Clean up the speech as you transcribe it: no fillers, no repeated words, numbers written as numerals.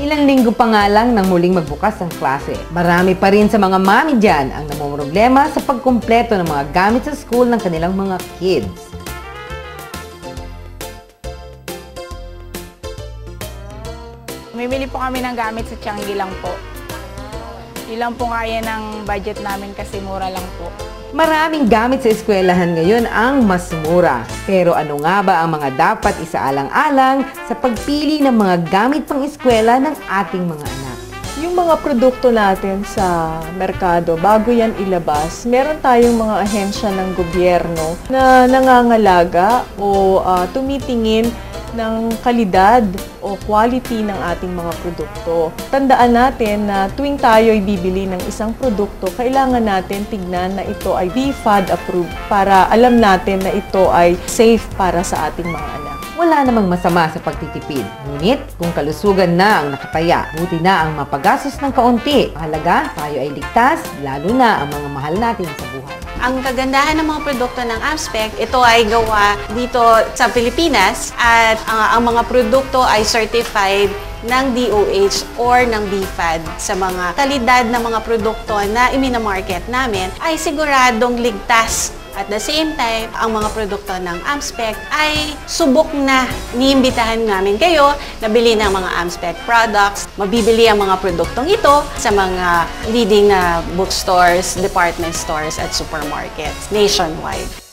Ilang linggo pa nga lang nang muling magbukas ang klase. Marami pa rin sa mga mami dyan ang namumroblema sa pagkumpleto ng mga gamit sa school ng kanilang mga kids. Bumibili po kami ng gamit sa Tianggi lang po. Ilang po kaya ng budget namin kasi mura lang po. Maraming gamit sa eskwelahan ngayon ang mas mura. Pero ano nga ba ang mga dapat isaalang-alang sa pagpili ng mga gamit pang eskwela ng ating mga anak? Yung mga produkto natin sa merkado, bago yan ilabas, meron tayong mga ahensya ng gobyerno na nangangalaga o tumitingin ng kalidad o quality ng ating mga produkto. Tandaan natin na tuwing tayo ay bibili ng isang produkto, kailangan natin tignan na ito ay BFAD approved para alam natin na ito ay safe para sa ating mga anak. Wala namang masama sa pagtitipid. Ngunit kung kalusugan na ang nakataya, buti na ang mapagastos ng kaunti. Mahalaga, tayo ay ligtas, lalo na ang mga mahal natin sa buhay. Ang kagandahan ng mga produkto ng Amspec, ito ay gawa dito sa Pilipinas at ang mga produkto ay certified ng DOH or ng BFAD. Sa mga kalidad ng mga produkto na iminamarket namin ay siguradong ligtas. At the same time, ang mga produkto ng Amspec ay subok na. Iniimbitahan namin kayo na bili ng mga Amspec products. Mabibili ang mga produktong ito sa mga leading na bookstores, department stores at supermarkets nationwide.